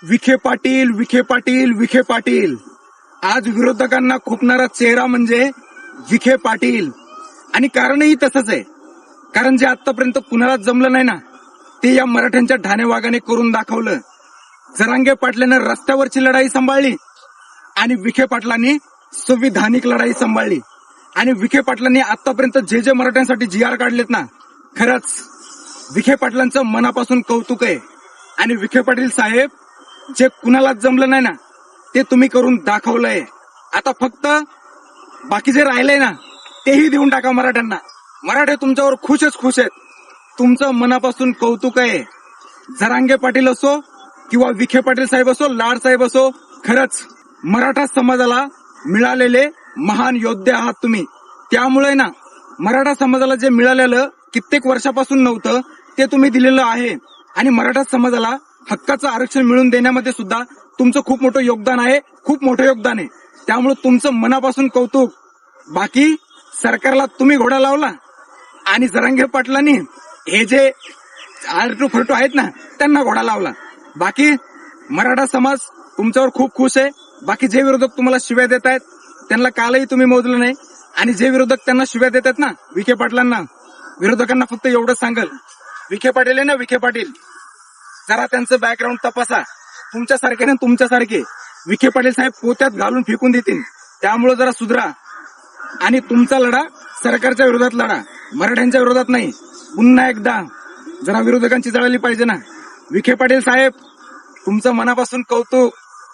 विखे पाटील, विखे पाटील, विखे पाटील. आज विरोधकांना खुपणारा चेहरा म्हणजे विखे पाटील. आणि कारणही तसंच आहे. कारण जे आतापर्यंत कुणाला जमलं नाही ना, ते या मराठ्यांच्या ढाणेवागाने करून दाखवलं. जरांगे पाटलानं रस्त्यावरची लढाई सांभाळली आणि विखे पाटलांनी संविधानिक लढाई सांभाळली. आणि विखे पाटलांनी आतापर्यंत जे मराठ्यांसाठी जी.आर. काढलेत ना, खरंच विखे पाटलांचं मनापासून कौतुक आहे. आणि विखे पाटील साहेब, जे कुणाला जमलं नाही ना, ते तुम्ही करून दाखवलंय. आता फक्त बाकी जे राहिलंय ना, तेही देऊन टाका मराठ्यांना. मराठे तुमच्यावर खुशच खुश आहेत. तुमचं मनापासून कौतुक आहे. जरांगे पाटील असो किंवा विखे पाटील साहेब असो, लाड साहेब असो, खरंच मराठा समाजाला मिळालेले महान योद्धे आहात तुम्ही. त्यामुळे ना, मराठा समाजाला जे मिळालेलं कित्येक वर्षापासून नव्हतं, ते तुम्ही दिलेलं आहे. आणि मराठा समाजाला हक्काचं आरक्षण मिळवून देण्यामध्ये सुद्धा तुमचं खूप मोठं योगदान आहे, खूप मोठं योगदान आहे. त्यामुळे तुमचं मनापासून कौतुक. बाकी सरकारला तुम्ही घोडा लावला आणि जरांगे पाटलांनी हे जे आरटू फरटू आहेत ना, त्यांना घोडा लावला. बाकी मराठा समाज तुमच्यावर खूप खुश आहे. बाकी जे विरोधक तुम्हाला शिव्या देत आहेत, त्यांना कालही तुम्ही मोजलं नाही. आणि जे विरोधक त्यांना शिव्या देतात ना, विखे पाटलांना, विरोधकांना फक्त एवढं सांगल, विखे पाटील आहे ना, विखे पाटील, जरा त्यांचं बॅकग्राऊंड तपासा. तुमच्यासारखे ना, तुमच्यासारखे विखे पाटील साहेब पोत्यात घालून फेकून देतील. त्यामुळे जरा सुधरा. आणि तुमचा लढा सरकारच्या विरोधात लढा, मराठ्यांच्या विरोधात नाही. पुन्हा एकदा जरा विरोधकांची जळाली पाहिजे ना. विखे पाटील साहेब, तुमचं मनापासून कौतुक.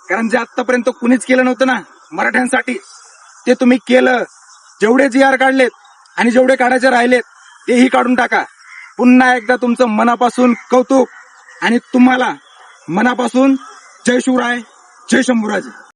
कारण जे आतापर्यंत कुणीच केलं नव्हतं ना मराठ्यांसाठी, ते तुम्ही केलं. जेवढे जी.आर. काढलेत आणि जेवढे काढायचे राहिलेत, तेही काढून टाका. पुन्हा एकदा तुमचं मनापासून कौतुक. आणि तुम्हाला मनापासून जय शिवराय, जय शंभूराज.